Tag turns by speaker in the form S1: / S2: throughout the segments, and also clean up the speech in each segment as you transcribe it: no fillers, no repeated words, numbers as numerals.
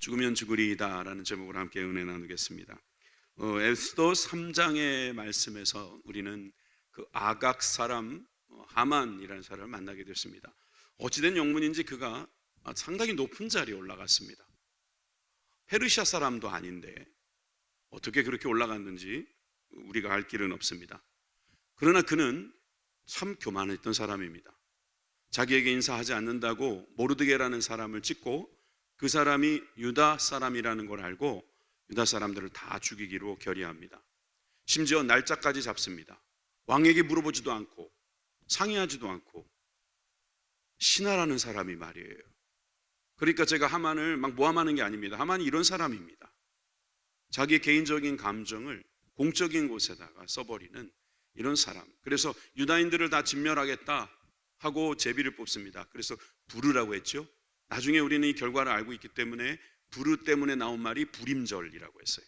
S1: 죽으면 죽으리이다라는 제목으로 함께 은혜 나누겠습니다. 에스더 3장의 말씀에서 우리는 그 아각 사람 하만이라는 사람을 만나게 됐습니다. 어찌된 영문인지 그가 상당히 높은 자리에 올라갔습니다. 페르시아 사람도 아닌데 어떻게 그렇게 올라갔는지 우리가 알 길은 없습니다. 그러나 그는 참 교만했던 사람입니다. 자기에게 인사하지 않는다고 모르드게라는 사람을 찍고 그 사람이 유다 사람이라는 걸 알고 유다 사람들을 다 죽이기로 결의합니다. 심지어 날짜까지 잡습니다. 왕에게 물어보지도 않고 상의하지도 않고. 신하라는 사람이 말이에요. 그러니까 제가 하만을 막 모함하는 게 아닙니다. 하만이 이런 사람입니다. 자기의 개인적인 감정을 공적인 곳에다가 써버리는 이런 사람. 그래서 유다인들을 다 진멸하겠다 하고 제비를 뽑습니다. 그래서 부르라고 했죠. 나중에 우리는 이 결과를 알고 있기 때문에 부르 때문에 나온 말이 불임절이라고 했어요.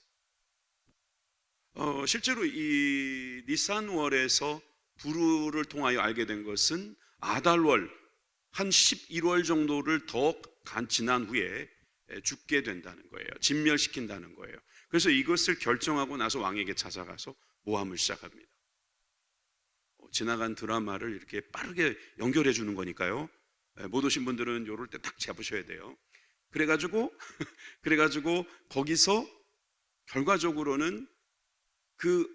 S1: 실제로 이 니산월에서 부르를 통하여 알게 된 것은 아달월 한 11월 정도를 더 지난 후에 죽게 된다는 거예요. 진멸시킨다는 거예요. 그래서 이것을 결정하고 나서 왕에게 찾아가서 모함을 시작합니다. 지나간 드라마를 이렇게 빠르게 연결해 주는 거니까요. 못 오신 분들은 이럴 때 딱 잡으셔야 돼요. 그래가지고 거기서 결과적으로는 그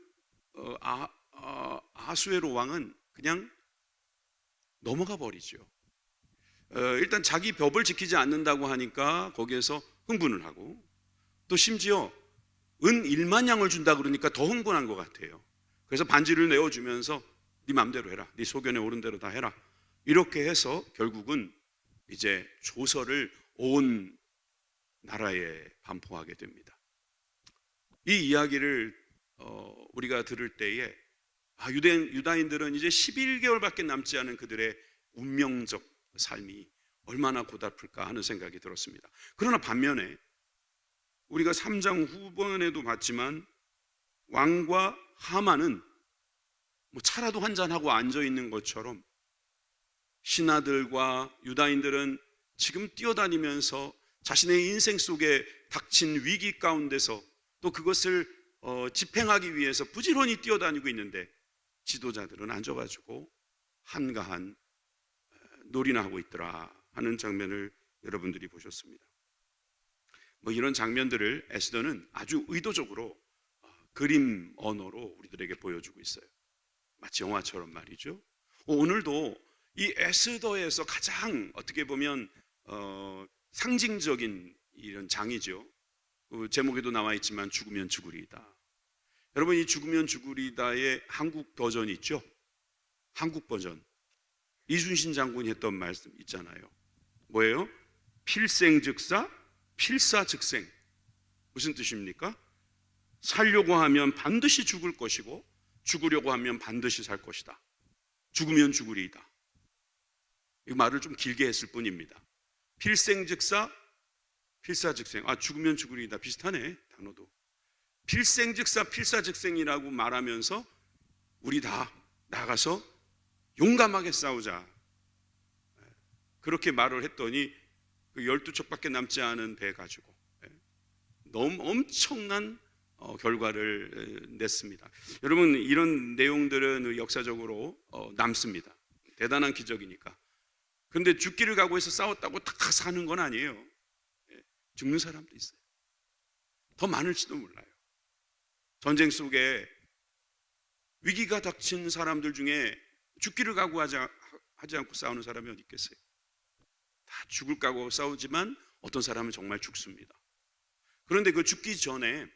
S1: 아수에로 왕은 그냥 넘어가 버리죠. 일단 자기 법을 지키지 않는다고 하니까 거기에서 흥분을 하고, 또 심지어 은 1만 양을 준다 그러니까 더 흥분한 것 같아요. 그래서 반지를 내어주면서 네 맘대로 해라, 네 소견에 오른 대로 다 해라, 이렇게 해서 결국은 이제 조서를 온 나라에 반포하게 됩니다. 이 이야기를 우리가 들을 때에 유다인들은 이제 11개월밖에 남지 않은 그들의 운명적 삶이 얼마나 고달플까 하는 생각이 들었습니다. 그러나 반면에 우리가 3장 후반에도 봤지만 왕과 하만은 뭐 차라도 한잔하고 앉아있는 것처럼 신하들과 유다인들은 지금 뛰어다니면서 자신의 인생 속에 닥친 위기 가운데서 또 그것을 집행하기 위해서 부지런히 뛰어다니고 있는데 지도자들은 앉아가지고 한가한 놀이나 하고 있더라 하는 장면을 여러분들이 보셨습니다. 뭐 이런 장면들을 에스더는 아주 의도적으로 그림 언어로 우리들에게 보여주고 있어요. 마치 영화처럼 말이죠. 오늘도 이 에스더에서 가장 어떻게 보면 상징적인 이런 장이죠. 제목에도 나와 있지만 죽으면 죽으리이다. 여러분, 이 죽으면 죽으리이다의 한국 버전이 있죠. 한국 버전. 이순신 장군이 했던 말씀 있잖아요. 뭐예요? 필생즉사, 필사즉생. 무슨 뜻입니까? 살려고 하면 반드시 죽을 것이고 죽으려고 하면 반드시 살 것이다. 죽으면 죽으리이다. 이 말을 좀 길게 했을 뿐입니다. 필생즉사, 필사즉생. 죽으면 죽으리이다. 비슷하네, 단어도. 필생즉사, 필사즉생이라고 말하면서 우리 다 나가서 용감하게 싸우자. 그렇게 말을 했더니 그 12척밖에 남지 않은 배 가지고 너무 엄청난 결과를 냈습니다. 여러분, 이런 내용들은 역사적으로 남습니다. 대단한 기적이니까. 그런데 죽기를 각오해서 싸웠다고 다 사는 건 아니에요. 죽는 사람도 있어요. 더 많을지도 몰라요. 전쟁 속에 위기가 닥친 사람들 중에 죽기를 각오하지 않고 싸우는 사람이 어디 있겠어요? 다 죽을 각오하고 싸우지만 어떤 사람은 정말 죽습니다. 그런데 그 죽기 전에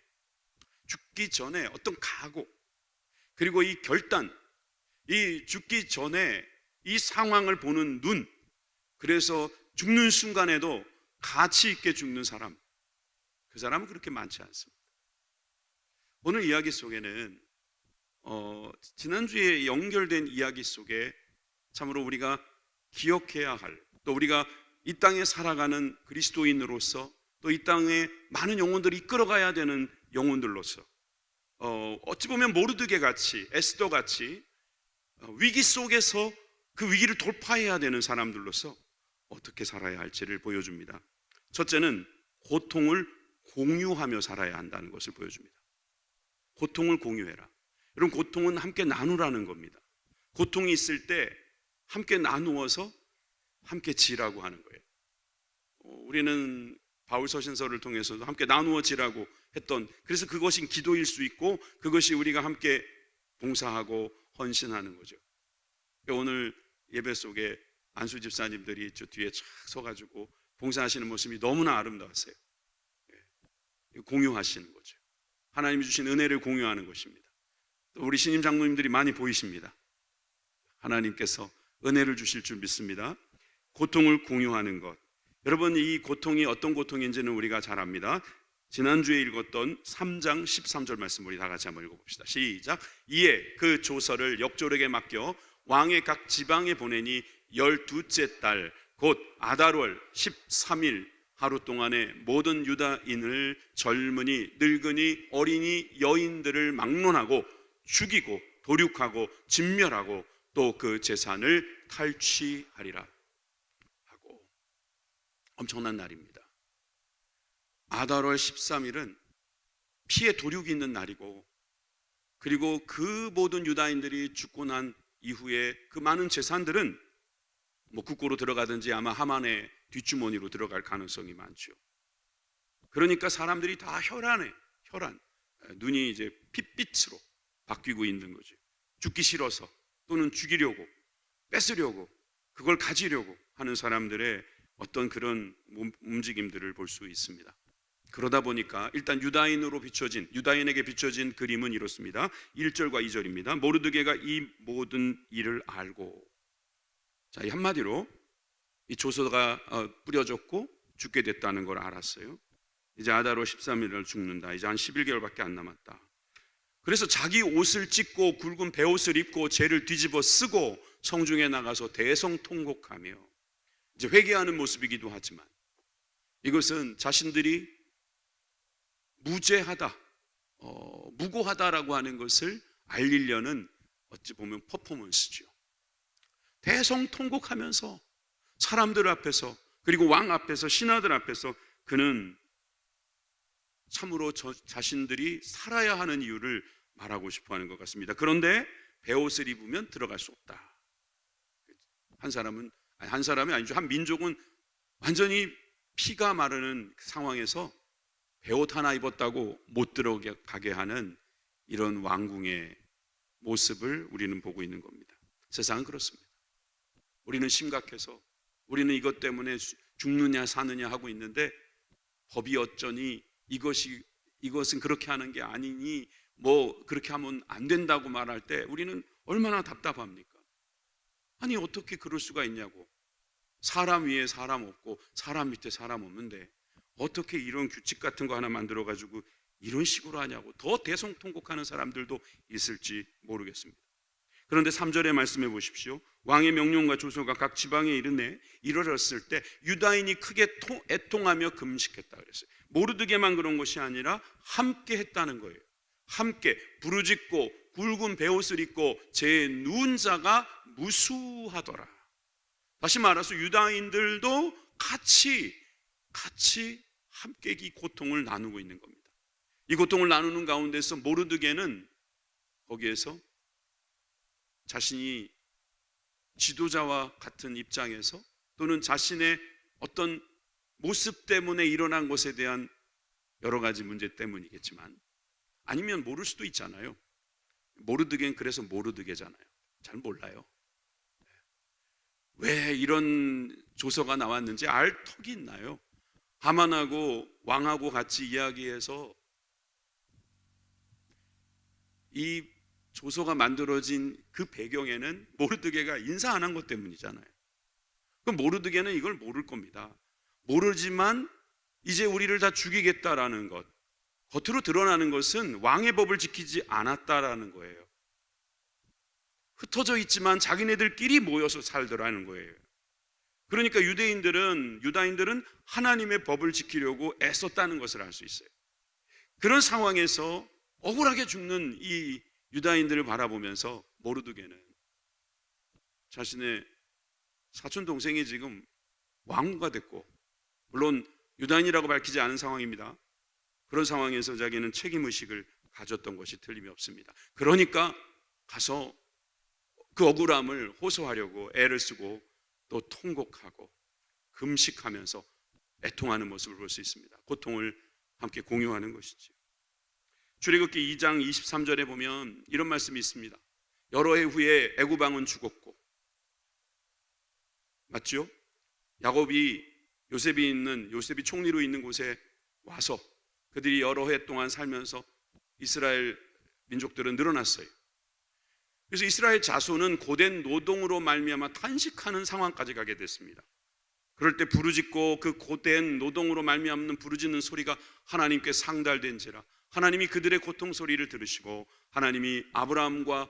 S1: 어떤 각오, 그리고 이 결단, 이 죽기 전에 이 상황을 보는 눈, 그래서 죽는 순간에도 가치 있게 죽는 사람, 그 사람은 그렇게 많지 않습니다. 오늘 이야기 속에는 지난주에 연결된 이야기 속에 참으로 우리가 기억해야 할, 또 우리가 이 땅에 살아가는 그리스도인으로서 또 이 땅에 많은 영혼들을 이끌어가야 되는 영혼들로서 어찌 보면 모르드게 같이, 에스더 같이 위기 속에서 그 위기를 돌파해야 되는 사람들로서 어떻게 살아야 할지를 보여줍니다. 첫째는 고통을 공유하며 살아야 한다는 것을 보여줍니다. 고통을 공유해라. 여러분, 고통은 함께 나누라는 겁니다. 고통이 있을 때 함께 나누어서 함께 지라고 하는 거예요. 우리는 바울 서신서를 통해서도 함께 나누어 지라고 했던, 그래서 그것이 기도일 수 있고 그것이 우리가 함께 봉사하고 헌신하는 거죠. 오늘 예배 속에 안수 집사님들이 저 뒤에 쫙 서가지고 봉사하시는 모습이 너무나 아름다웠어요. 공유하시는 거죠. 하나님이 주신 은혜를 공유하는 것입니다. 또 우리 신임 장로님들이 많이 보이십니다. 하나님께서 은혜를 주실 줄 믿습니다. 고통을 공유하는 것. 여러분, 이 고통이 어떤 고통인지는 우리가 잘 압니다. 지난주에 읽었던 3장 13절 말씀 우리 다 같이 한번 읽어봅시다. 시작. 이에 그 조서를 역조력에 맡겨 왕의 각 지방에 보내니 12째 달 곧 아달월 13일 하루 동안에 모든 유다인을 젊은이, 늙은이, 어린이, 여인들을 막론하고 죽이고 도륙하고 진멸하고 또 그 재산을 탈취하리라 하고. 엄청난 날입니다. 아달월 13일은 피의 도륙이 있는 날이고, 그리고 그 모든 유다인들이 죽고 난 이후에 그 많은 재산들은 국고로 들어가든지 아마 하만의 뒷주머니로 들어갈 가능성이 많죠. 그러니까 사람들이 다 혈안, 눈이 이제 핏빛으로 바뀌고 있는 거죠. 죽기 싫어서, 또는 죽이려고, 뺏으려고, 그걸 가지려고 하는 사람들의 어떤 그런 움직임들을 볼 수 있습니다. 그러다 보니까 일단 유다인에게 비춰진 그림은 이렇습니다. 1절과 2절입니다. 모르드게가 이 모든 일을 알고, 자, 이 한마디로 이 조서가 뿌려졌고 죽게 됐다는 걸 알았어요. 이제 아달월 13일을 죽는다. 이제 한 11개월밖에 안 남았다. 그래서 자기 옷을 찢고 굵은 베옷을 입고 죄를 뒤집어 쓰고 성중에 나가서 대성통곡하며, 이제 회개하는 모습이기도 하지만 이것은 자신들이 무죄하다, 무고하다라고 하는 것을 알리려는 어찌 보면 퍼포먼스죠. 대성통곡하면서 사람들 앞에서, 그리고 왕 앞에서, 신하들 앞에서 그는 참으로 자신들이 살아야 하는 이유를 말하고 싶어 하는 것 같습니다. 그런데 베옷을 입으면 들어갈 수 없다. 한 사람이 아니죠. 한 민족은 완전히 피가 마르는 상황에서 베옷 하나 입었다고 못 들어가게 하는 이런 왕궁의 모습을 우리는 보고 있는 겁니다. 세상은 그렇습니다. 우리는 심각해서 우리는 이것 때문에 죽느냐 사느냐 하고 있는데, 법이 어쩌니, 이것은 그렇게 하는 게 아니니, 그렇게 하면 안 된다고 말할 때 우리는 얼마나 답답합니까? 아니, 어떻게 그럴 수가 있냐고. 사람 위에 사람 없고 사람 밑에 사람 없는데 어떻게 이런 규칙 같은 거 하나 만들어 가지고 이런 식으로 하냐고 더 대성통곡하는 사람들도 있을지 모르겠습니다. 그런데 3절의 말씀해 보십시오. 왕의 명령과 조서가 각 지방에 이르렀을 때 유다인이 크게 애통하며 금식했다 그랬어요. 모르드게만 그런 것이 아니라 함께 했다는 거예요. 함께 부르짖고 굵은 베옷을 입고 제 누운 자가 무수하더라. 다시 말해서 유다인들도 같이 함께 이 고통을 나누고 있는 겁니다. 이 고통을 나누는 가운데서 모르드게는 거기에서 자신이 지도자와 같은 입장에서, 또는 자신의 어떤 모습 때문에 일어난 것에 대한 여러 가지 문제 때문이겠지만, 아니면 모를 수도 있잖아요. 모르드게는 그래서 모르드게잖아요. 잘 몰라요. 왜 이런 조서가 나왔는지 알 턱이 있나요? 하만하고 왕하고 같이 이야기해서 이 조서가 만들어진 그 배경에는 모르드게가 인사 안 한 것 때문이잖아요. 그럼 모르드게는 이걸 모를 겁니다. 모르지만 이제 우리를 다 죽이겠다라는 것, 겉으로 드러나는 것은 왕의 법을 지키지 않았다라는 거예요. 흩어져 있지만 자기네들끼리 모여서 살더라는 거예요. 그러니까 유다인들은 하나님의 법을 지키려고 애썼다는 것을 알 수 있어요. 그런 상황에서 억울하게 죽는 이 유다인들을 바라보면서 모르드게는 자신의 사촌 동생이 지금 왕후가 됐고, 물론 유다인이라고 밝히지 않은 상황입니다. 그런 상황에서 자기는 책임의식을 가졌던 것이 틀림이 없습니다. 그러니까 가서 그 억울함을 호소하려고 애를 쓰고 또 통곡하고 금식하면서 애통하는 모습을 볼 수 있습니다. 고통을 함께 공유하는 것이죠. 출애굽기 2장 23절에 보면 이런 말씀이 있습니다. 여러 해 후에 애굽 왕은 죽었고, 맞죠? 야곱이 요셉이 총리로 있는 곳에 와서 그들이 여러 해 동안 살면서 이스라엘 민족들은 늘어났어요. 그래서 이스라엘 자손은 고된 노동으로 말미암아 탄식하는 상황까지 가게 됐습니다. 그럴 때 부르짖고 그 고된 노동으로 말미암는 부르짖는 소리가 하나님께 상달된지라 하나님이 그들의 고통 소리를 들으시고 하나님이 아브라함과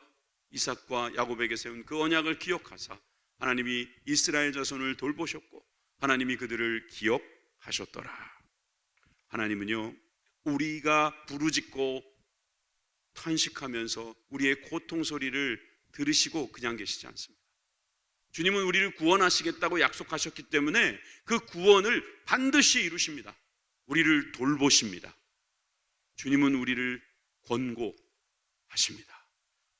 S1: 이삭과 야곱에게 세운 그 언약을 기억하사 하나님이 이스라엘 자손을 돌보셨고 하나님이 그들을 기억하셨더라. 하나님은요, 우리가 부르짖고 탄식하면서 우리의 고통 소리를 들으시고 그냥 계시지 않습니다. 주님은 우리를 구원하시겠다고 약속하셨기 때문에 그 구원을 반드시 이루십니다. 우리를 돌보십니다. 주님은 우리를 권고하십니다.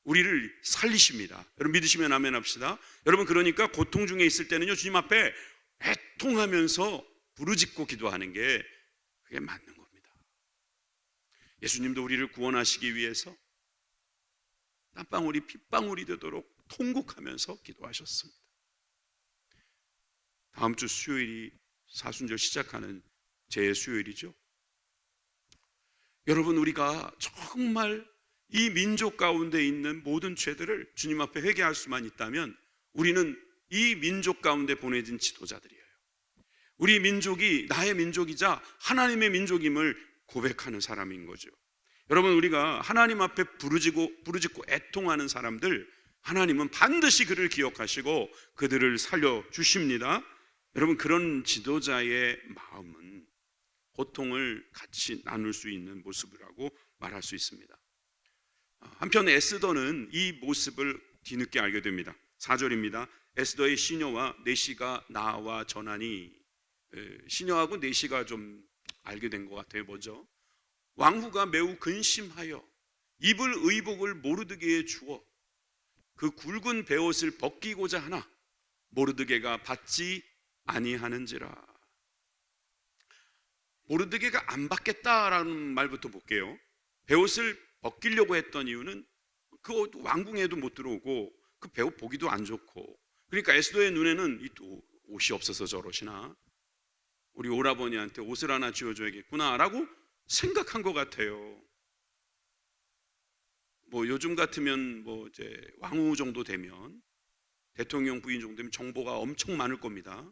S1: 우리를 살리십니다. 여러분 믿으시면 아멘 합시다. 여러분 그러니까 고통 중에 있을 때는요, 주님 앞에 애통하면서 부르짖고 기도하는 게 그게 맞는 겁니다. 예수님도 우리를 구원하시기 위해서 땀방울이 핏방울이 되도록 통곡하면서 기도하셨습니다. 다음 주 수요일이 사순절 시작하는 제 수요일이죠. 여러분 우리가 정말 이 민족 가운데 있는 모든 죄들을 주님 앞에 회개할 수만 있다면 우리는 이 민족 가운데 보내진 지도자들이에요. 우리 민족이 나의 민족이자 하나님의 민족임을 고백하는 사람인 거죠. 여러분 우리가 하나님 앞에 부르짖고 애통하는 사람들, 하나님은 반드시 그를 기억하시고 그들을 살려주십니다. 여러분 그런 지도자의 마음은 고통을 같이 나눌 수 있는 모습이라고 말할 수 있습니다. 한편 에스더는 이 모습을 뒤늦게 알게 됩니다. 4절입니다. 에스더의 시녀와 내시가 나와 전하니, 시녀하고 내시가 좀 알게 된 것 같아요. 먼저 왕후가 매우 근심하여 입을 의복을 모르드게에 주어 그 굵은 베옷을 벗기고자 하나 모르드게가 받지 아니하는지라. 모르드게가 안 받겠다라는 말부터 볼게요. 베옷을 벗기려고 했던 이유는 그 왕궁에도 못 들어오고 그 베옷 보기도 안 좋고, 그러니까 에스더의 눈에는 이 옷이 없어서 저러시나, 우리 오라버니한테 옷을 하나 지어줘야겠구나 라고 생각한 것 같아요. 뭐 요즘 같으면 뭐 이제 왕후 정도 되면, 대통령 부인 정도 되면 정보가 엄청 많을 겁니다.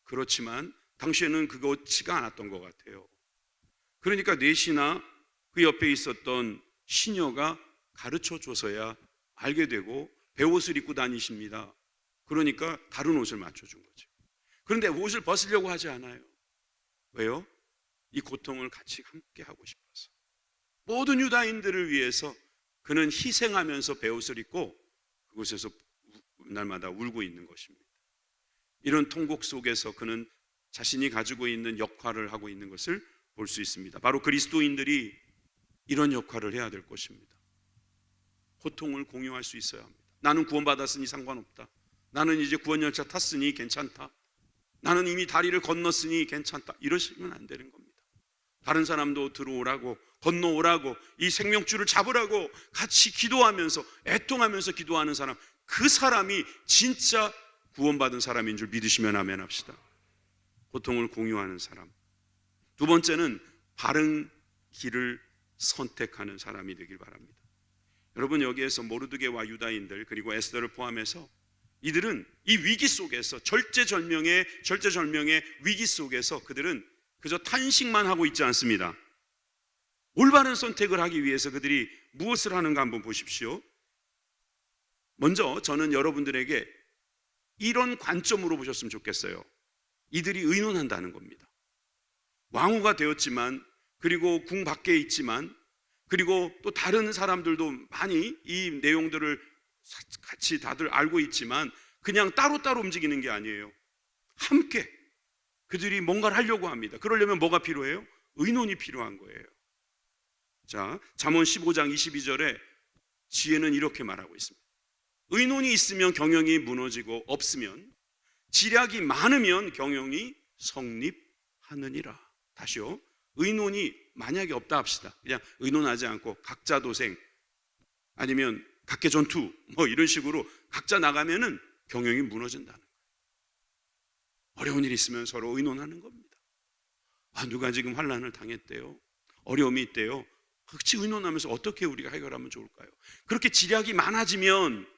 S1: 그렇지만 당시에는 그것치가 않았던 것 같아요. 그러니까 내시나 그 옆에 있었던 시녀가 가르쳐 줘서야 알게 되고 베옷을 입고 다니십니다. 그러니까 다른 옷을 맞춰준 거죠. 그런데 옷을 벗으려고 하지 않아요. 왜요? 이 고통을 같이 함께 하고 싶어서. 모든 유다인들을 위해서 그는 희생하면서 베옷을 입고 그곳에서 날마다 울고 있는 것입니다. 이런 통곡 속에서 그는 자신이 가지고 있는 역할을 하고 있는 것을 볼 수 있습니다. 바로 그리스도인들이 이런 역할을 해야 될 것입니다. 고통을 공유할 수 있어야 합니다. 나는 구원받았으니 상관없다. 나는 이제 구원열차 탔으니 괜찮다. 나는 이미 다리를 건넜으니 괜찮다. 이러시면 안 되는 겁니다. 다른 사람도 들어오라고, 건너오라고, 이 생명줄을 잡으라고 같이 기도하면서 애통하면서 기도하는 사람, 그 사람이 진짜 구원받은 사람인 줄 믿으시면 아멘 합시다. 고통을 공유하는 사람. 두 번째는 바른 길을 선택하는 사람이 되길 바랍니다. 여러분 여기에서 모르드게와 유다인들 그리고 에스더를 포함해서 이들은 이 위기 속에서 절제절명의 위기 속에서 그들은 그저 탄식만 하고 있지 않습니다. 올바른 선택을 하기 위해서 그들이 무엇을 하는가 한번 보십시오. 먼저 저는 여러분들에게 이런 관점으로 보셨으면 좋겠어요. 이들이 의논한다는 겁니다. 왕후가 되었지만, 그리고 궁 밖에 있지만, 그리고 또 다른 사람들도 많이 이 내용들을 같이 다들 알고 있지만 그냥 따로따로 움직이는 게 아니에요. 함께 그들이 뭔가를 하려고 합니다. 그러려면 뭐가 필요해요? 의논이 필요한 거예요. 자, 잠언 15장 22절에 지혜는 이렇게 말하고 있습니다. 의논이 있으면 경영이 무너지고 없으면, 지략이 많으면 경영이 성립하느니라. 다시요. 의논이 만약에 없다 합시다. 그냥 의논하지 않고 각자 도생 아니면 각계 전투 뭐 이런 식으로 각자 나가면은 경영이 무너진다는 거예요. 어려운 일이 있으면 서로 의논하는 겁니다. 누가 지금 환난을 당했대요. 어려움이 있대요. 같이 의논하면서 어떻게 우리가 해결하면 좋을까요? 그렇게 지략이 많아지면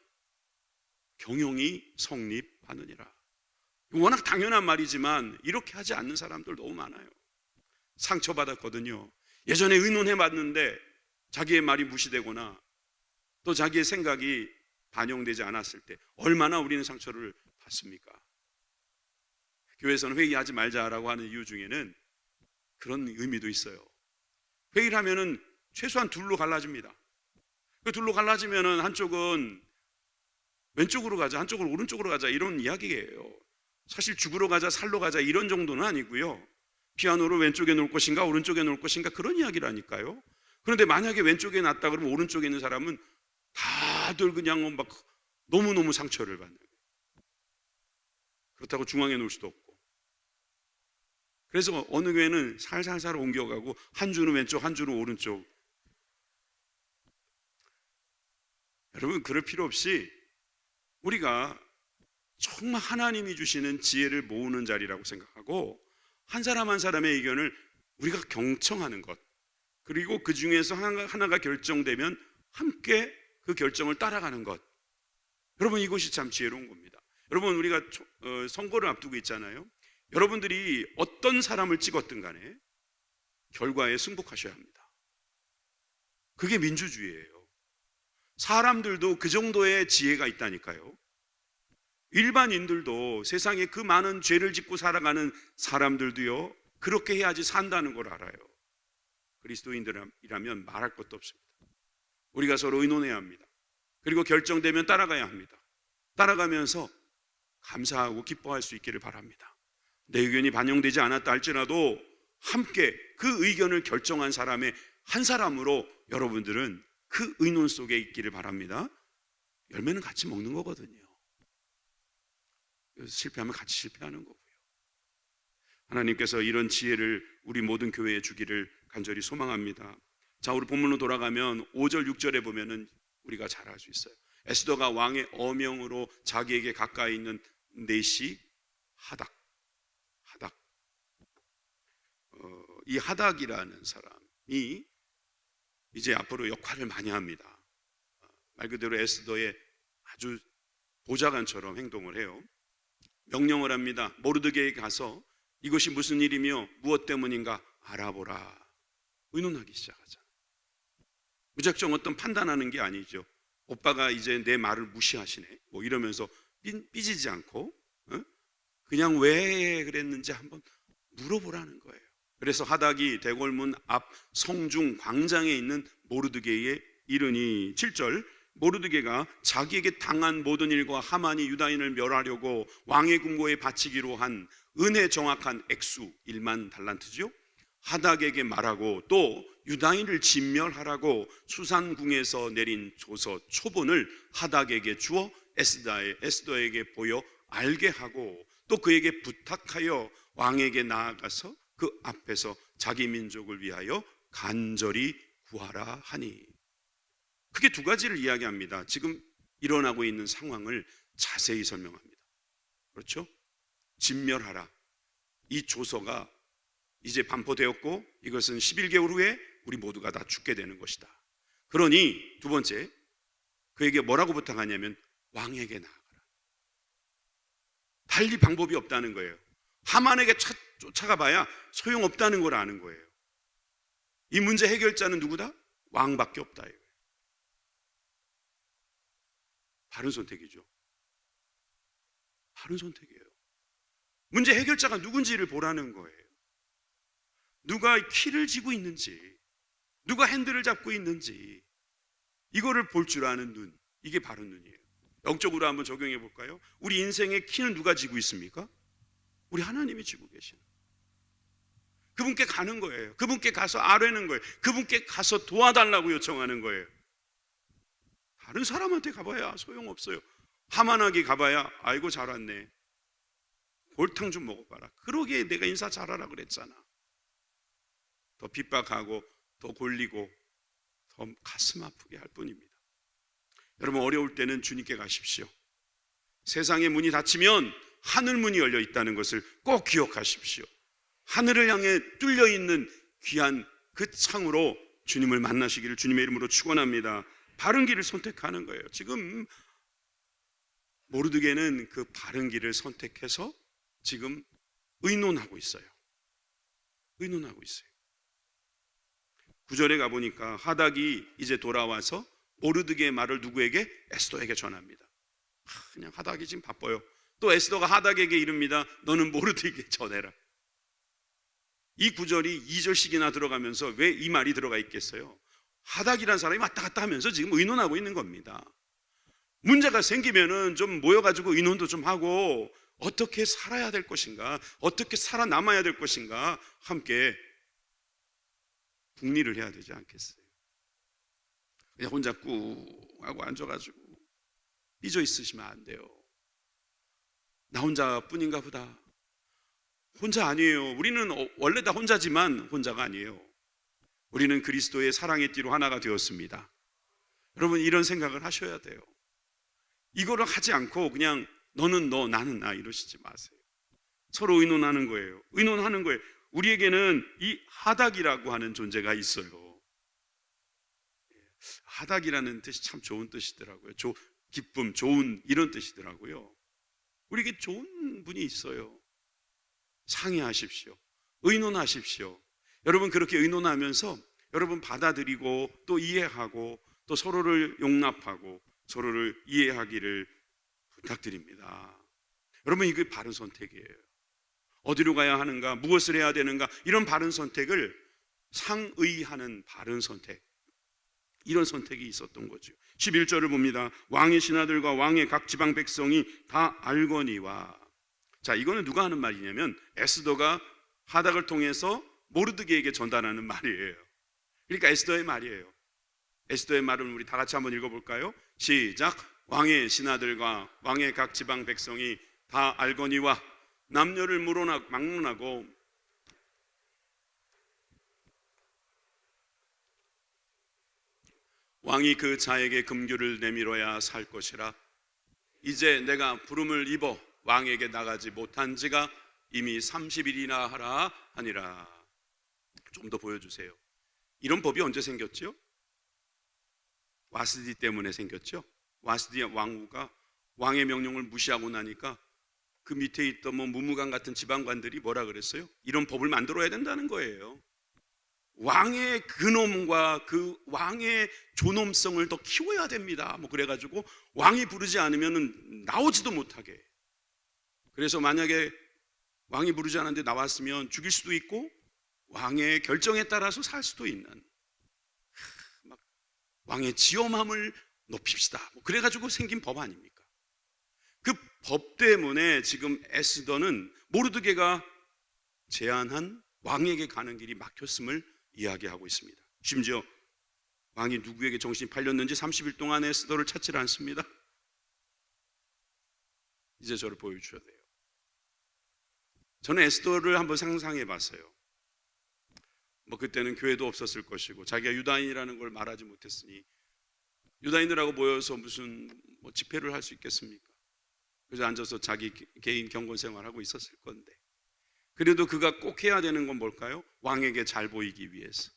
S1: 경영이 성립하느니라. 워낙 당연한 말이지만 이렇게 하지 않는 사람들 너무 많아요. 상처받았거든요. 예전에 의논해봤는데 자기의 말이 무시되거나 또 자기의 생각이 반영되지 않았을 때 얼마나 우리는 상처를 받습니까? 교회에서는 회의하지 말자라고 하는 이유 중에는 그런 의미도 있어요. 회의를 하면은 최소한 둘로 갈라집니다. 그 둘로 갈라지면은 한쪽은 왼쪽으로 가자, 한쪽은 오른쪽으로 가자 이런 이야기예요. 사실 죽으러 가자, 살러 가자 이런 정도는 아니고요. 피아노를 왼쪽에 놓을 것인가 오른쪽에 놓을 것인가 그런 이야기라니까요. 그런데 만약에 왼쪽에 놨다 그러면 오른쪽에 있는 사람은 다들 그냥 막 너무너무 상처를 받는 거예요. 그렇다고 중앙에 놓을 수도 없고. 그래서 어느 교회는 살살살 옮겨가고 한 주는 왼쪽 한 주는 오른쪽. 여러분 그럴 필요 없이 우리가 정말 하나님이 주시는 지혜를 모으는 자리라고 생각하고 한 사람 한 사람의 의견을 우리가 경청하는 것, 그리고 그 중에서 하나가 결정되면 함께 그 결정을 따라가는 것. 여러분 이것이 참 지혜로운 겁니다. 여러분 우리가 선거를 앞두고 있잖아요. 여러분들이 어떤 사람을 찍었든 간에 결과에 승복하셔야 합니다. 그게 민주주의예요. 사람들도 그 정도의 지혜가 있다니까요. 일반인들도 세상에 그 많은 죄를 짓고 살아가는 사람들도요 그렇게 해야지 산다는 걸 알아요. 그리스도인들이라면 말할 것도 없습니다. 우리가 서로 의논해야 합니다. 그리고 결정되면 따라가야 합니다. 따라가면서 감사하고 기뻐할 수 있기를 바랍니다. 내 의견이 반영되지 않았다 할지라도 함께 그 의견을 결정한 사람의 한 사람으로 여러분들은 그 의논 속에 있기를 바랍니다. 열매는 같이 먹는 거거든요. 실패하면 같이 실패하는 거고요. 하나님께서 이런 지혜를 우리 모든 교회에 주기를 간절히 소망합니다. 자, 우리 본문으로 돌아가면 5절 6절에 보면은 우리가 잘 알 수 있어요. 에스더가 왕의 어명으로 자기에게 가까이 있는 넷이 하닥. 이 하닥이라는 사람이 이제 앞으로 역할을 많이 합니다. 말 그대로 에스더의 아주 보좌관처럼 행동을 해요. 명령을 합니다. 모르드게에게 가서 이것이 무슨 일이며 무엇 때문인가 알아보라. 의논하기 시작하잖아요. 무작정 어떤 판단하는 게 아니죠. 오빠가 이제 내 말을 무시하시네 뭐 이러면서 삐지지 않고 그냥 왜 그랬는지 한번 물어보라는 거예요. 그래서 하닥이 대궐문 앞 성중 광장에 있는 모르드게에 이르니 7절 모르드게가 자기에게 당한 모든 일과 하만이 유다인을 멸하려고 왕의 금고에 바치기로 한 은혜 정확한 액수 1만 달란트죠. 하닥에게 말하고 또 유다인을 진멸하라고 수산궁에서 내린 조서 초본을 하닥에게 주어 에스더에게 보여 알게 하고 또 그에게 부탁하여 왕에게 나아가서 그 앞에서 자기 민족을 위하여 간절히 구하라 하니. 크게 두 가지를 이야기합니다. 지금 일어나고 있는 상황을 자세히 설명합니다. 그렇죠? 진멸하라. 이 조서가 이제 반포되었고 이것은 11개월 후에 우리 모두가 다 죽게 되는 것이다. 그러니 두 번째 그에게 뭐라고 부탁하냐면 왕에게 나아가라. 달리 방법이 없다는 거예요. 하만에게 쫓아가 봐야 소용없다는 걸 아는 거예요. 이 문제 해결자는 누구다? 왕밖에 없다. 바른 선택이죠. 바른 선택이에요. 문제 해결자가 누군지를 보라는 거예요. 누가 키를 쥐고 있는지, 누가 핸들을 잡고 있는지 이거를 볼 줄 아는 눈, 이게 바른 눈이에요. 영적으로 한번 적용해 볼까요? 우리 인생의 키는 누가 쥐고 있습니까? 우리 하나님이 지고 계시는, 그분께 가는 거예요. 그분께 가서 아뢰는 거예요. 그분께 가서 도와달라고 요청하는 거예요. 다른 사람한테 가봐야 소용없어요. 하만에게 가봐야 아이고 잘 왔네, 골탕 좀 먹어봐라, 그러기에 내가 인사 잘하라 그랬잖아. 더 핍박하고 더 골리고 더 가슴 아프게 할 뿐입니다. 여러분, 어려울 때는 주님께 가십시오. 세상의 문이 닫히면 하늘 문이 열려 있다는 것을 꼭 기억하십시오. 하늘을 향해 뚫려 있는 귀한 그 창으로 주님을 만나시기를 주님의 이름으로 축원합니다. 바른 길을 선택하는 거예요. 지금 모르드게는 그 바른 길을 선택해서 지금 의논하고 있어요. 의논하고 있어요. 9절에 가보니까 하닥이 이제 돌아와서 모르드게의 말을 누구에게? 에스더에게 전합니다. 그냥 하닥이 지금 바빠요. 또 에스더가 하닥에게 이릅니다. 너는 모르드게에게 전해라. 이 9절이 2절씩이나 들어가면서 왜 이 말이 들어가 있겠어요? 하닥이라는 사람이 왔다 갔다 하면서 지금 의논하고 있는 겁니다. 문제가 생기면은 좀 모여가지고 의논도 좀 하고 어떻게 살아야 될 것인가, 어떻게 살아남아야 될 것인가 함께 궁리를 해야 되지 않겠어요? 그냥 혼자 꾹 하고 앉아가지고 삐져 있으시면 안 돼요. 나 혼자뿐인가 보다. 혼자 아니에요. 우리는 원래 다 혼자지만 혼자가 아니에요. 우리는 그리스도의 사랑의 띠로 하나가 되었습니다. 여러분, 이런 생각을 하셔야 돼요. 이거를 하지 않고 그냥 너는 너, 나는 나 이러시지 마세요. 서로 의논하는 거예요. 의논하는 거예요. 우리에게는 이 하닥이라고 하는 존재가 있어요. 하닥이라는 뜻이 참 좋은 뜻이더라고요. 기쁨, 좋은, 이런 뜻이더라고요. 우리에게 좋은 분이 있어요. 상의하십시오. 의논하십시오. 여러분, 그렇게 의논하면서 여러분 받아들이고 또 이해하고 또 서로를 용납하고 서로를 이해하기를 부탁드립니다. 여러분, 이게 바른 선택이에요. 어디로 가야 하는가, 무엇을 해야 되는가, 이런 바른 선택을 상의하는 바른 선택, 이런 선택이 있었던 거죠. 11절을 봅니다. 왕의 신하들과 왕의 각 지방 백성이 다 알거니와. 자, 이거는 누가 하는 말이냐면 에스더가 하닥을 통해서 모르드게에게 전달하는 말이에요. 그러니까 에스더의 말이에요. 에스더의 말을 우리 다 같이 한번 읽어볼까요? 시작. 왕의 신하들과 왕의 각 지방 백성이 다 알거니와 남녀를 막론하고 왕이 그 자에게 금규를 내밀어야 살 것이라. 이제 내가 부름을 입어 왕에게 나가지 못한 지가 이미 30일이나 하라 하니라. 좀 더 보여주세요. 이런 법이 언제 생겼죠? 와스디 때문에 생겼죠. 와스디 왕후가 왕의 명령을 무시하고 나니까 그 밑에 있던 무무강 같은 지방관들이 뭐라 그랬어요? 이런 법을 만들어야 된다는 거예요. 왕의 근엄과 그 왕의 존엄성을 더 키워야 됩니다. 그래가지고 왕이 부르지 않으면 나오지도 못하게. 그래서 만약에 왕이 부르지 않았는데 나왔으면 죽일 수도 있고 왕의 결정에 따라서 살 수도 있는, 왕의 지엄함을 높입시다. 그래가지고 생긴 법 아닙니까? 그 법 때문에 지금 에스더는 모르드게가 제안한 왕에게 가는 길이 막혔음을 이야기하고 있습니다. 심지어 왕이 누구에게 정신이 팔렸는지 30일 동안 에스더를 찾지 않습니다. 이제 저를 보여주셔야 돼요. 저는 에스더를 한번 상상해 봤어요. 그때는 교회도 없었을 것이고 자기가 유다인이라는 걸 말하지 못했으니 유다인들하고 모여서 무슨 집회를 할 수 있겠습니까? 그래서 앉아서 자기 개인 경건 생활하고 있었을 건데, 그래도 그가 꼭 해야 되는 건 뭘까요? 왕에게 잘 보이기 위해서,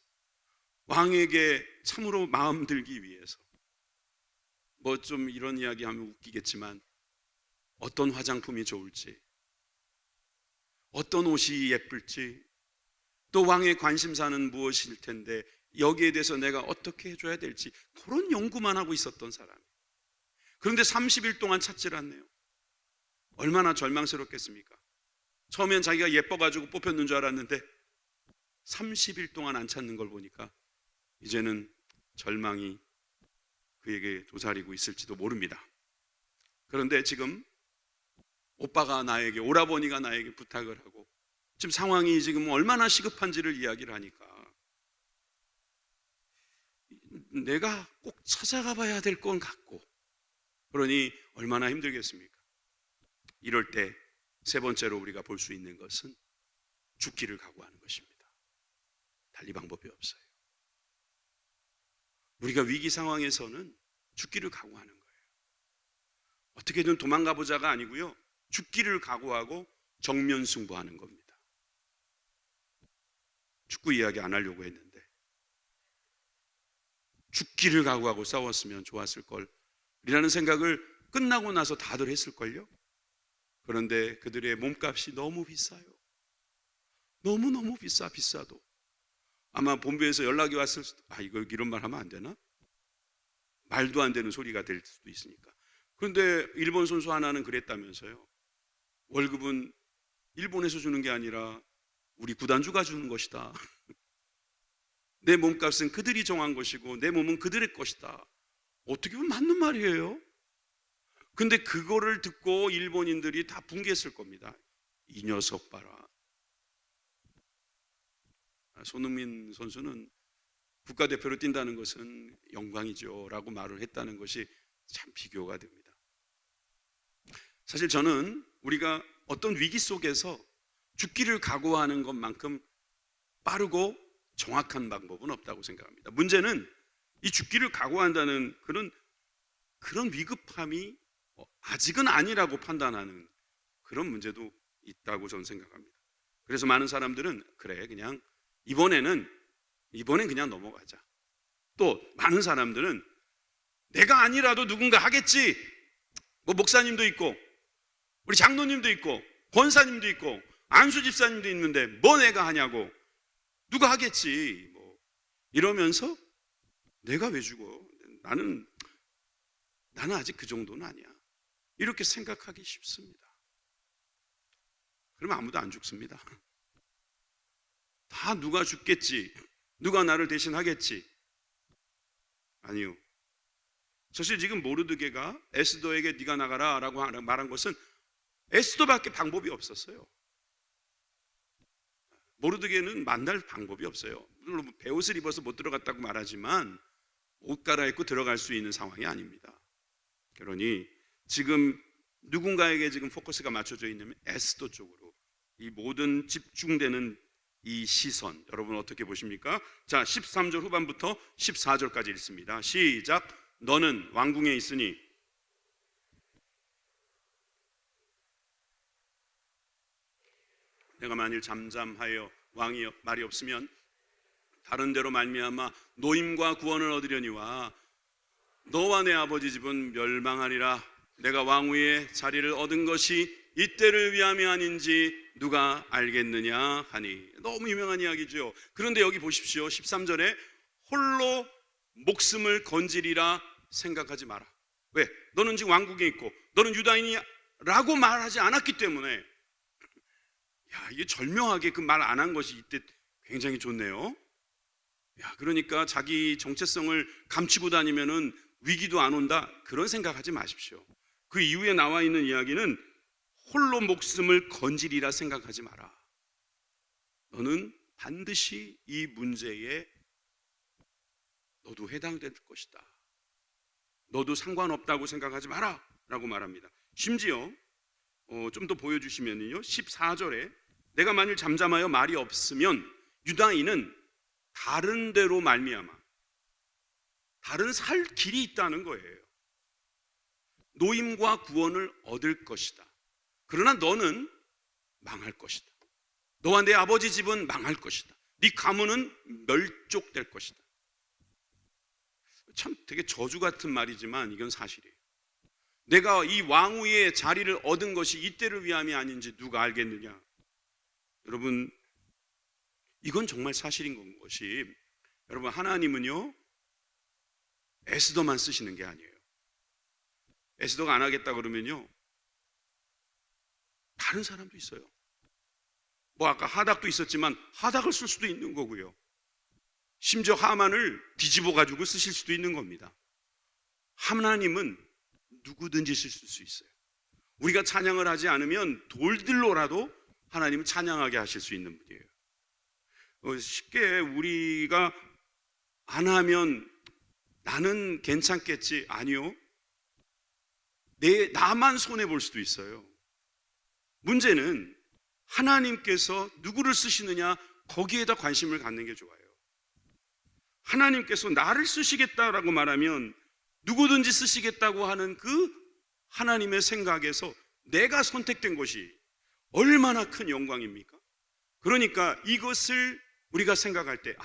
S1: 왕에게 참으로 마음 들기 위해서. 좀 이런 이야기 하면 웃기겠지만 어떤 화장품이 좋을지, 어떤 옷이 예쁠지, 또 왕의 관심사는 무엇일 텐데 여기에 대해서 내가 어떻게 해줘야 될지, 그런 연구만 하고 있었던 사람이에요. 그런데 30일 동안 찾질 않네요. 얼마나 절망스럽겠습니까? 처음엔 자기가 예뻐가지고 뽑혔는 줄 알았는데 30일 동안 안 찾는 걸 보니까 이제는 절망이 그에게 도사리고 있을지도 모릅니다. 그런데 지금 오빠가 나에게, 오라버니가 나에게 부탁을 하고 지금 상황이 지금 얼마나 시급한지를 이야기를 하니까 내가 꼭 찾아가 봐야 될 건 같고, 그러니 얼마나 힘들겠습니까? 이럴 때 세 번째로 우리가 볼 수 있는 것은 죽기를 각오하는 것입니다. 달리 방법이 없어요. 우리가 위기 상황에서는 죽기를 각오하는 거예요. 어떻게든 도망가 보자가 아니고요, 죽기를 각오하고 정면 승부하는 겁니다. 축구 이야기 안 하려고 했는데 죽기를 각오하고 싸웠으면 좋았을 걸 이라는 생각을 끝나고 나서 다들 했을걸요. 그런데 그들의 몸값이 너무 비싸요. 너무너무 비싸도 아마 본부에서 연락이 왔을 수도, 이거 이런 말 하면 안 되나? 말도 안 되는 소리가 될 수도 있으니까. 그런데 일본 선수 하나는 그랬다면서요. 월급은 일본에서 주는 게 아니라 우리 구단주가 주는 것이다. 내 몸값은 그들이 정한 것이고 내 몸은 그들의 것이다. 어떻게 보면 맞는 말이에요. 근데 그거를 듣고 일본인들이 다 붕괴했을 겁니다. 이 녀석 봐라. 손흥민 선수는 국가대표로 뛴다는 것은 영광이죠 라고 말을 했다는 것이 참 비교가 됩니다. 사실 저는 우리가 어떤 위기 속에서 죽기를 각오하는 것만큼 빠르고 정확한 방법은 없다고 생각합니다. 문제는 이 죽기를 각오한다는 그런 위급함이 아직은 아니라고 판단하는 그런 문제도 있다고 저는 생각합니다. 그래서 많은 사람들은 그래, 그냥 이번엔 그냥 넘어가자. 또 많은 사람들은 내가 아니라도 누군가 하겠지. 뭐 목사님도 있고 우리 장로님도 있고 권사님도 있고 안수 집사님도 있는데 뭐 내가 하냐고, 누가 하겠지 뭐 이러면서 내가 왜 죽어? 나는 아직 그 정도는 아니야. 이렇게 생각하기 쉽습니다. 그러면 아무도 안 죽습니다. 다 누가 죽겠지, 누가 나를 대신 하겠지. 아니요. 사실 지금 모르드게가 에스더에게 네가 나가라 라고 말한 것은 에스더밖에 방법이 없었어요. 모르드게는 만날 방법이 없어요. 물론 베옷을 입어서 못 들어갔다고 말하지만 옷 갈아입고 들어갈 수 있는 상황이 아닙니다. 그러니 지금 누군가에게 지금 포커스가 맞춰져 있냐면 에스더 쪽으로 이 모든 집중되는 이 시선, 여러분 어떻게 보십니까? 자, 13절 후반부터 14절까지 읽습니다. 시작. 너는 왕궁에 있으니 내가 만일 잠잠하여 왕이 말이 없으면 다른 데로 말미암아 노임과 구원을 얻으려니와 너와 내 아버지 집은 멸망하리라. 내가 왕위의 자리를 얻은 것이 이때를 위함이 아닌지 누가 알겠느냐 하니. 너무 유명한 이야기죠. 그런데 여기 보십시오. 13절에 홀로 목숨을 건지리라 생각하지 마라. 왜? 너는 지금 왕국에 있고 너는 유다인이야 라고 말하지 않았기 때문에, 이게 절묘하게 그 말 안 한 것이 이때 굉장히 좋네요. 그러니까 자기 정체성을 감추고 다니면은 위기도 안 온다, 그런 생각하지 마십시오. 그 이후에 나와 있는 이야기는 홀로 목숨을 건지리라 생각하지 마라. 너는 반드시 이 문제에 너도 해당될 것이다. 너도 상관없다고 생각하지 마라 라고 말합니다. 심지어 좀 더 보여주시면요, 14절에 내가 만일 잠잠하여 말이 없으면 유다인은 다른 데로 말미암아 다른 살 길이 있다는 거예요. 노임과 구원을 얻을 것이다. 그러나 너는 망할 것이다. 너와 내 아버지 집은 망할 것이다. 네 가문은 멸족될 것이다. 참 되게 저주 같은 말이지만 이건 사실이에요. 내가 이 왕위의 자리를 얻은 것이 이때를 위함이 아닌지 누가 알겠느냐. 여러분, 이건 정말 사실인 것이, 여러분, 하나님은요 에스더만 쓰시는 게 아니에요. 에스더가 안 하겠다 그러면요 다른 사람도 있어요. 뭐 아까 하닥도 있었지만 하닥을 쓸 수도 있는 거고요, 심지어 하만을 뒤집어 가지고 쓰실 수도 있는 겁니다. 하나님은 누구든지 쓰실 수 있어요. 우리가 찬양을 하지 않으면 돌들로라도 하나님은 찬양하게 하실 수 있는 분이에요. 쉽게 우리가 안 하면 나는 괜찮겠지. 아니요. 나만 손해볼 수도 있어요. 문제는 하나님께서 누구를 쓰시느냐, 거기에다 관심을 갖는 게 좋아요. 하나님께서 나를 쓰시겠다라고 말하면 누구든지 쓰시겠다고 하는 그 하나님의 생각에서 내가 선택된 것이 얼마나 큰 영광입니까? 그러니까 이것을 우리가 생각할 때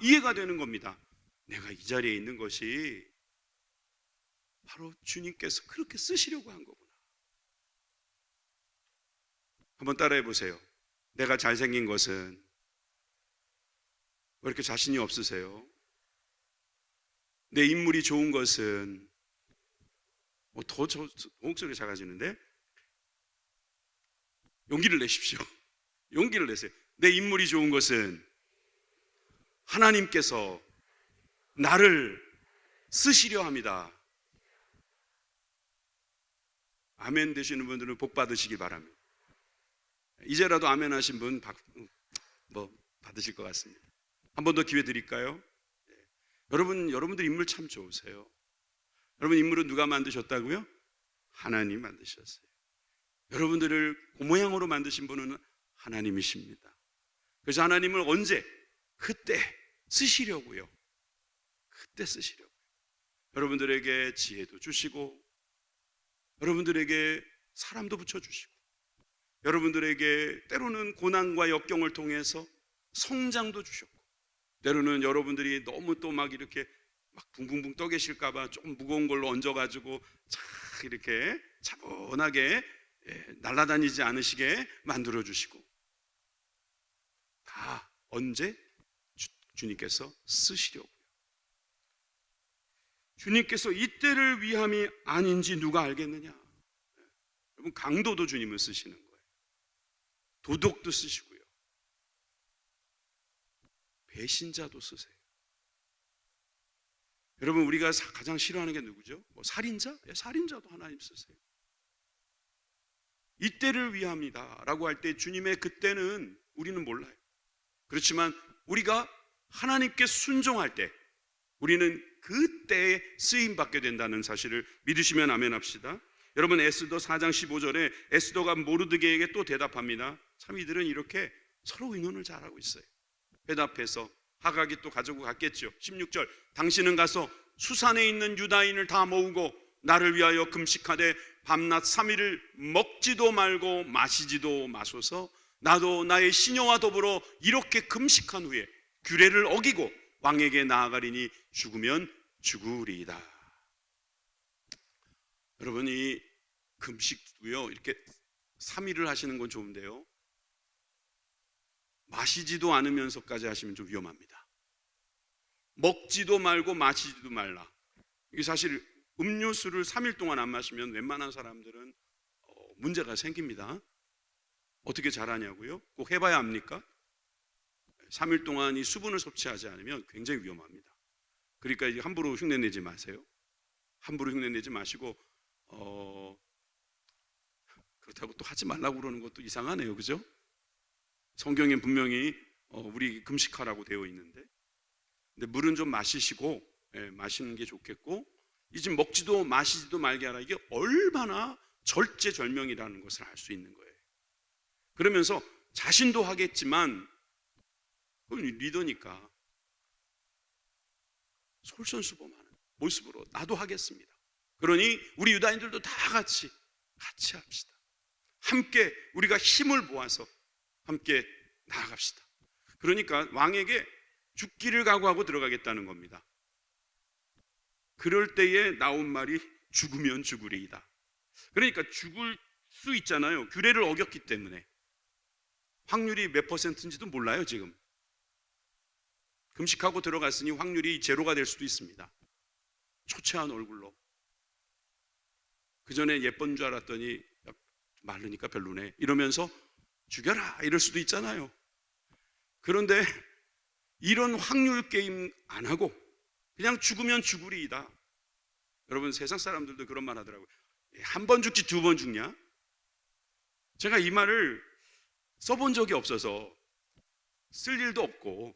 S1: 이해가 되는 겁니다. 내가 이 자리에 있는 것이 바로 주님께서 그렇게 쓰시려고 한 거구나. 한번 따라해 보세요. 내가 잘생긴 것은 왜 이렇게 자신이 없으세요? 내 인물이 좋은 것은 목소리가 작아지는데 용기를 내십시오. 용기를 내세요. 내 인물이 좋은 것은 하나님께서 나를 쓰시려 합니다. 아멘 되시는 분들은 복 받으시기 바랍니다. 이제라도 아멘 하신 분 받으실 것 같습니다. 한 번 더 기회 드릴까요? 네. 여러분들 인물 참 좋으세요. 여러분 인물은 누가 만드셨다고요? 하나님 만드셨어요. 여러분들을 그 모양으로 만드신 분은 하나님이십니다. 그래서 하나님을 언제? 그때 쓰시려고요. 그때 쓰시려고요. 여러분들에게 지혜도 주시고, 여러분들에게 사람도 붙여주시고, 여러분들에게 때로는 고난과 역경을 통해서 성장도 주셨고, 때로는 여러분들이 너무 또 막 이렇게 막 붕붕붕 떠 계실까봐 조금 무거운 걸로 얹어가지고 착 이렇게 차분하게 날아다니지 않으시게 만들어주시고, 다 언제? 주님께서 쓰시려고요. 주님께서 이때를 위함이 아닌지 누가 알겠느냐? 여러분, 강도도 주님을 쓰시는 거예요. 도덕도 쓰시고요. 배신자도 쓰세요. 여러분, 우리가 가장 싫어하는 게 누구죠? 살인자? 살인자도 하나님 쓰세요. 이때를 위함이다 라고 할 때 주님의 그때는 우리는 몰라요. 그렇지만 우리가 하나님께 순종할 때 우리는 그때에 쓰임받게 된다는 사실을 믿으시면 아멘 합시다. 여러분, 에스더 4장 15절에 에스더가 모르드게에게 또 대답합니다. 참 이들은 이렇게 서로 의논을 잘하고 있어요. 대답해서 하각이 또 가지고 갔겠죠. 16절, 당신은 가서 수산에 있는 유다인을 다 모으고 나를 위하여 금식하되 밤낮 3일을 먹지도 말고 마시지도 마소서. 나도 나의 시녀와 더불어 이렇게 금식한 후에 규례를 어기고 왕에게 나아가리니 죽으면 죽으리이다. 여러분, 이 금식도요, 이렇게 3일을 하시는 건 좋은데요, 마시지도 않으면서까지 하시면 좀 위험합니다. 먹지도 말고 마시지도 말라. 이게 사실 음료수를 3일 동안 안 마시면 웬만한 사람들은 문제가 생깁니다. 어떻게 잘하냐고요? 꼭 해봐야 합니까? 3일 동안 이 수분을 섭취하지 않으면 굉장히 위험합니다. 그러니까 이제 함부로 흉내내지 마세요. 함부로 흉내내지 마시고, 그렇다고 또 하지 말라고 그러는 것도 이상하네요. 그죠? 성경에 분명히 우리 금식하라고 되어 있는데, 근데 물은 좀 마시시고, 마시는 게 좋겠고, 이 지금 먹지도 마시지도 말게 하라, 이게 얼마나 절제절명이라는 것을 알 수 있는 거예요. 그러면서 자신도 하겠지만 리더니까 솔선수범하는 모습으로 나도 하겠습니다. 그러니 우리 유다인들도 다 같이 합시다. 함께 우리가 힘을 모아서 함께 나아갑시다. 그러니까 왕에게 죽기를 각오하고 들어가겠다는 겁니다. 그럴 때에 나온 말이 죽으면 죽으리이다. 그러니까 죽을 수 있잖아요. 규례를 어겼기 때문에. 확률이 몇 %인지도 몰라요. 지금 금식하고 들어갔으니 확률이 제로가 될 수도 있습니다. 초췌한 얼굴로. 그 전에 예쁜 줄 알았더니 마르니까 별로네 이러면서 죽여라 이럴 수도 있잖아요. 그런데 이런 확률 게임 안 하고 그냥 죽으면 죽으리이다. 여러분, 세상 사람들도 그런 말 하더라고요. 한 번 죽지 두 번 죽냐? 제가 이 말을 써본 적이 없어서 쓸 일도 없고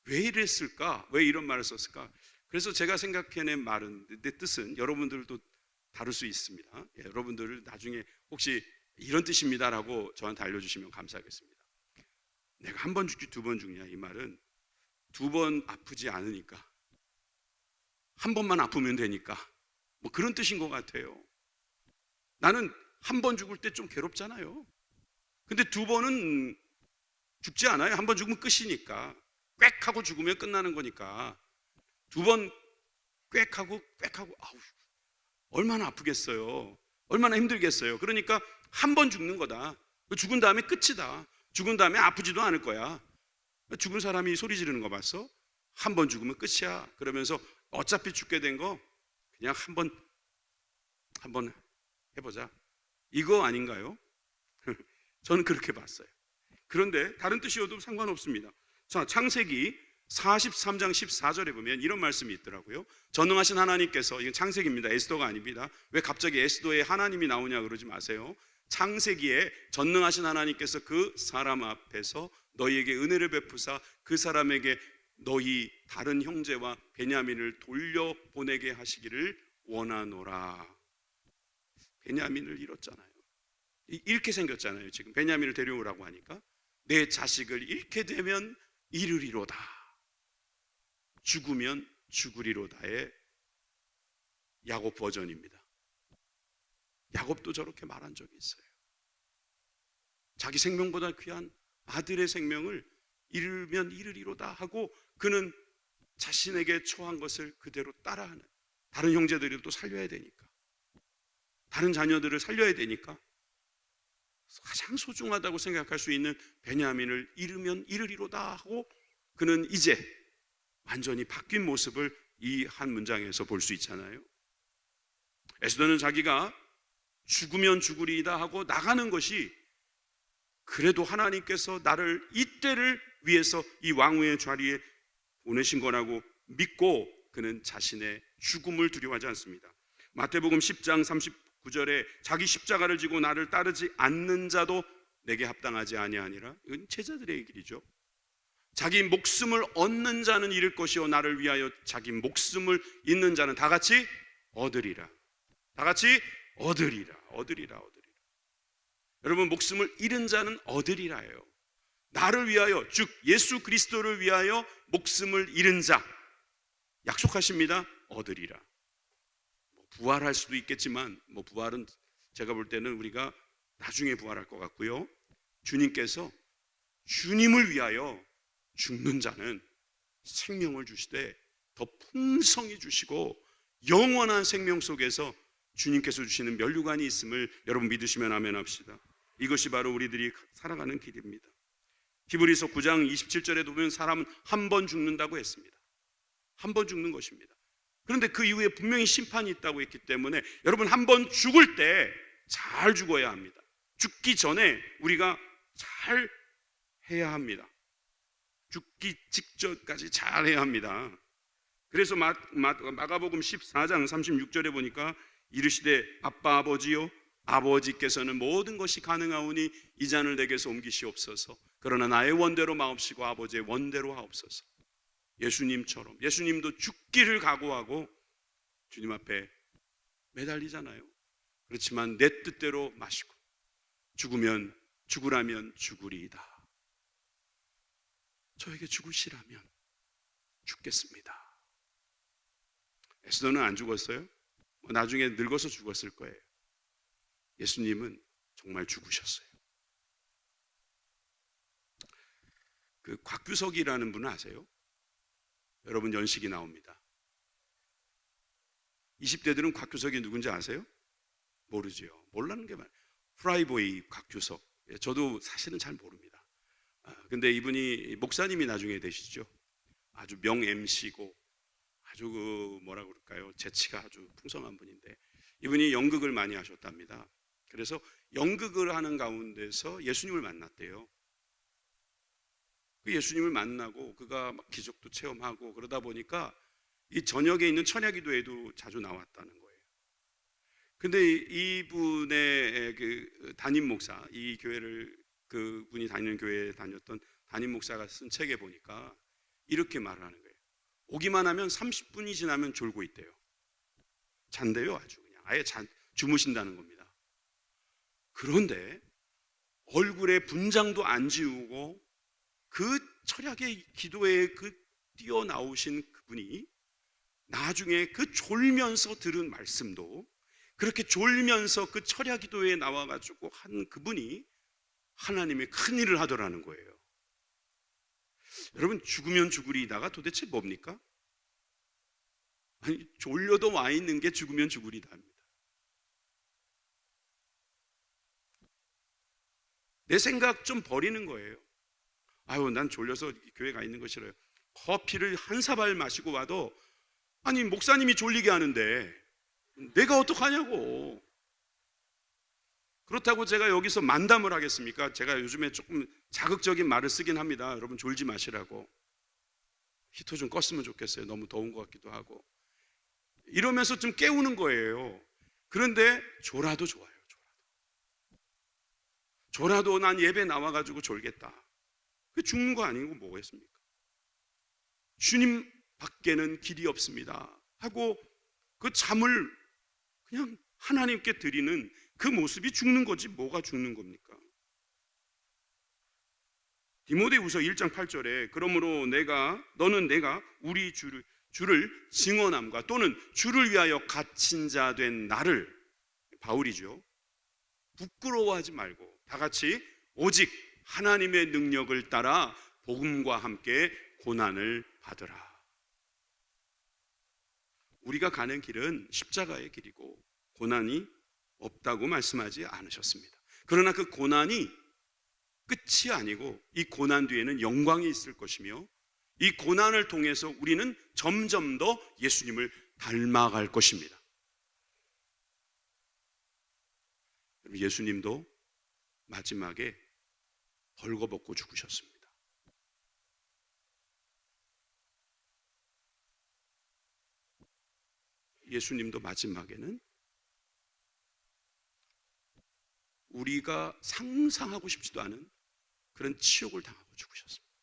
S1: 왜 이랬을까? 왜 이런 말을 썼을까? 그래서 제가 생각해낸 말은, 내 뜻은 여러분들도 다를 수 있습니다. 여러분들 나중에 혹시 이런 뜻입니다라고 저한테 알려주시면 감사하겠습니다. 내가 한 번 죽지 두 번 죽냐? 이 말은 두 번 아프지 않으니까, 한 번만 아프면 되니까, 뭐 그런 뜻인 것 같아요. 나는 한 번 죽을 때 좀 괴롭잖아요. 근데 두 번은 죽지 않아요. 한 번 죽으면 끝이니까. 꽥 하고 죽으면 끝나는 거니까. 두 번 꽥 하고 아우, 얼마나 아프겠어요. 얼마나 힘들겠어요. 그러니까 한 번 죽는 거다. 죽은 다음에 끝이다. 죽은 다음에 아프지도 않을 거야. 죽은 사람이 소리 지르는 거 봤어? 한 번 죽으면 끝이야. 그러면서 어차피 죽게 된 거 그냥 한 번 해보자. 이거 아닌가요? 저는 그렇게 봤어요. 그런데 다른 뜻이어도 상관없습니다. 자, 창세기 43장 14절에 보면 이런 말씀이 있더라고요. 전능하신 하나님께서, 이건 창세기입니다. 에스더가 아닙니다. 왜 갑자기 에스더에 하나님이 나오냐 그러지 마세요. 창세기에 전능하신 하나님께서 그 사람 앞에서 너희에게 은혜를 베푸사 그 사람에게 너희 다른 형제와 베냐민을 돌려보내게 하시기를 원하노라. 베냐민을 잃었잖아요. 잃게 생겼잖아요. 지금 베냐민을 데려오라고 하니까 내 자식을 잃게 되면 잃으리로다, 죽으면 죽으리로다의 야곱 버전입니다. 야곱도 저렇게 말한 적이 있어요. 자기 생명보다 귀한 아들의 생명을 잃으면 잃으리로다 하고 그는 자신에게 처한 것을 그대로 따라하는, 다른 형제들이 또 살려야 되니까, 다른 자녀들을 살려야 되니까 가장 소중하다고 생각할 수 있는 베냐민을 잃으면 잃으리로다 하고 그는 이제 완전히 바뀐 모습을 이 한 문장에서 볼 수 있잖아요. 에스더는 자기가 죽으면 죽으리이다 하고 나가는 것이 그래도 하나님께서 나를 이때를 위해서 이 왕후의 자리에 보내신 거라고 믿고 그는 자신의 죽음을 두려워하지 않습니다. 마태복음 10장 39절에 자기 십자가를 지고 나를 따르지 않는 자도 내게 합당하지 아니하니라. 이건 제자들의 길이죠. 자기 목숨을 얻는 자는 잃을 것이요 나를 위하여 자기 목숨을 잃는 자는 다 같이 얻으리라. 다 같이 얻으리라. 여러분, 목숨을 잃은 자는 얻으리라예요. 나를 위하여, 즉 예수 그리스도를 위하여 목숨을 잃은 자 약속하십니다. 얻으리라. 부활할 수도 있겠지만 부활은 제가 볼 때는 우리가 나중에 부활할 것 같고요. 주님께서 주님을 위하여 죽는 자는 생명을 주시되 더 풍성히 주시고 영원한 생명 속에서 주님께서 주시는 면류관이 있음을 여러분 믿으시면 아멘 합시다. 이것이 바로 우리들이 살아가는 길입니다. 히브리서 9장 27절에 보면 사람은 한 번 죽는다고 했습니다. 한 번 죽는 것입니다. 그런데 그 이후에 분명히 심판이 있다고 했기 때문에 여러분, 한 번 죽을 때 잘 죽어야 합니다. 죽기 전에 우리가 잘 해야 합니다. 죽기 직전까지 잘 해야 합니다. 그래서 마가복음 14장 36절에 보니까 이르시되 아빠 아버지요 아버지께서는 모든 것이 가능하오니 이 잔을 내게서 옮기시옵소서. 그러나 나의 원대로 마옵시고 아버지의 원대로 하옵소서. 예수님처럼, 예수님도 죽기를 각오하고 주님 앞에 매달리잖아요. 그렇지만 내 뜻대로 마시고 죽으라면 죽으리이다. 저에게 죽으시라면 죽겠습니다. 에스더는 안 죽었어요. 나중에 늙어서 죽었을 거예요. 예수님은 정말 죽으셨어요. 그 곽규석이라는 분은 아세요? 여러분, 연식이 나옵니다. 20대들은 곽규석이 누군지 아세요? 모르죠. 몰라는 게 많아요. 프라이보이 곽규석. 저도 사실은 잘 모릅니다. 근데 이분이 목사님이 나중에 되시죠. 아주 명 MC고 아주 뭐라 그럴까요? 재치가 아주 풍성한 분인데 이분이 연극을 많이 하셨답니다. 그래서 연극을 하는 가운데서 예수님을 만났대요. 그 예수님을 만나고 그가 막 기적도 체험하고 그러다 보니까 이 전역에 있는 천야기도에도 자주 나왔다는 거예요. 근데 이분의 그 담임 목사, 이 교회를 그분이 다니는 교회에 다녔던 담임 목사가 쓴 책에 보니까 이렇게 말을 하는 거예요. 오기만 하면 30분이 지나면 졸고 있대요. 잔대요, 아주 그냥 아예 주무신다는 겁니다. 그런데 얼굴에 분장도 안 지우고 그 철학의 기도에 그 뛰어나오신 그분이 나중에 그 졸면서 들은 말씀도 그렇게 졸면서 그 철야 기도에 나와가지고 한 그분이 하나님의 큰 일을 하더라는 거예요. 여러분, 죽으면 죽으리다가 도대체 뭡니까? 아니, 졸려도 와 있는 게 죽으면 죽으리다입니다. 내 생각 좀 버리는 거예요. 아유, 난 졸려서 교회 가 있는 거 싫어요. 커피를 한 사발 마시고 와도 아니, 목사님이 졸리게 하는데 내가 어떡하냐고. 그렇다고 제가 여기서 만담을 하겠습니까? 제가 요즘에 조금 자극적인 말을 쓰긴 합니다. 여러분, 졸지 마시라고. 히터 좀 껐으면 좋겠어요. 너무 더운 것 같기도 하고. 이러면서 좀 깨우는 거예요. 그런데 졸아도 좋아요. 졸아도 난 예배 나와가지고 졸겠다. 그 죽는 거 아니고 뭐겠습니까? 주님 밖에는 길이 없습니다 하고 그 잠을 그냥 하나님께 드리는 그 모습이 죽는 거지 뭐가 죽는 겁니까? 디모데후서 1장 8절에 그러므로 너는 내가 우리 주를 증언함과 또는 주를 위하여 갇힌 자 된 나를, 바울이죠, 부끄러워하지 말고 다 같이 오직 하나님의 능력을 따라 복음과 함께 고난을 받으라. 우리가 가는 길은 십자가의 길이고 고난이 없다고 말씀하지 않으셨습니다. 그러나 그 고난이 끝이 아니고 이 고난 뒤에는 영광이 있을 것이며 이 고난을 통해서 우리는 점점 더 예수님을 닮아갈 것입니다. 예수님도 마지막에 벌거벗고 죽으셨습니다. 예수님도 마지막에는 우리가 상상하고 싶지도 않은 그런 치욕을 당하고 죽으셨습니다.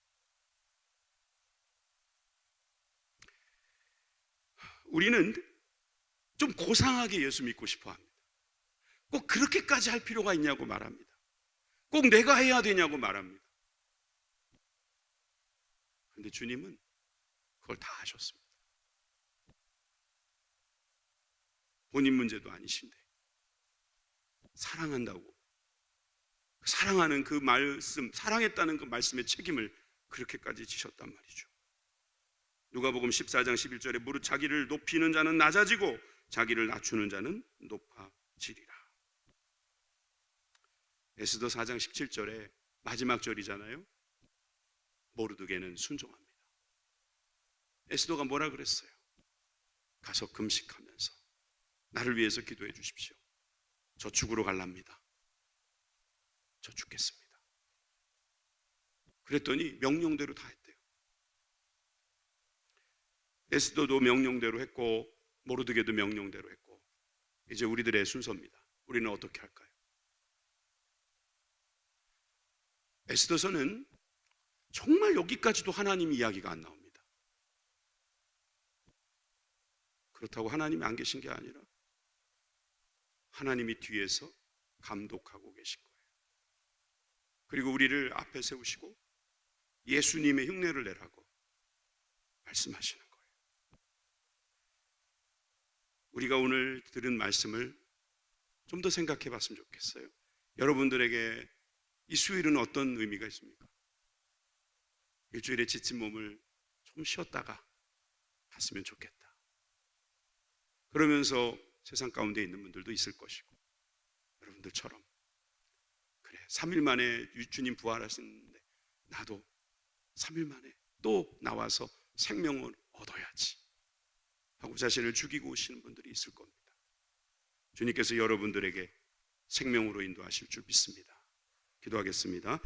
S1: 우리는 좀 고상하게 예수 믿고 싶어 합니다. 꼭 그렇게까지 할 필요가 있냐고 말합니다. 꼭 내가 해야 되냐고 말합니다. 그런데 주님은 그걸 다 하셨습니다. 본인 문제도 아니신데 사랑한다고, 사랑하는 그 말씀, 사랑했다는 그 말씀의 책임을 그렇게까지 지셨단 말이죠. 누가복음 14장 11절에 무릇 자기를 높이는 자는 낮아지고 자기를 낮추는 자는 높아지리라. 에스더 4장 17절에 마지막 절이잖아요. 모르드게는 순종합니다. 에스더가 뭐라 그랬어요? 가서 금식하면서 나를 위해서 기도해 주십시오. 저 죽으러 갈랍니다. 저 죽겠습니다. 그랬더니 명령대로 다 했대요. 에스더도 명령대로 했고 모르드게도 명령대로 했고 이제 우리들의 순서입니다. 우리는 어떻게 할까요? 에스더서는 정말 여기까지도 하나님 이야기가 안 나옵니다. 그렇다고 하나님이 안 계신 게 아니라 하나님이 뒤에서 감독하고 계신 거예요. 그리고 우리를 앞에 세우시고 예수님의 흉내를 내라고 말씀하시는 거예요. 우리가 오늘 들은 말씀을 좀 더 생각해 봤으면 좋겠어요. 여러분들에게 이 수요일은 어떤 의미가 있습니까? 일주일에 지친 몸을 좀 쉬었다가 갔으면 좋겠다. 그러면서 세상 가운데 있는 분들도 있을 것이고 여러분들처럼 그래 3일 만에 주님 부활하셨는데 나도 3일 만에 또 나와서 생명을 얻어야지 하고 자신을 죽이고 오시는 분들이 있을 겁니다. 주님께서 여러분들에게 생명으로 인도하실 줄 믿습니다. 기도하겠습니다.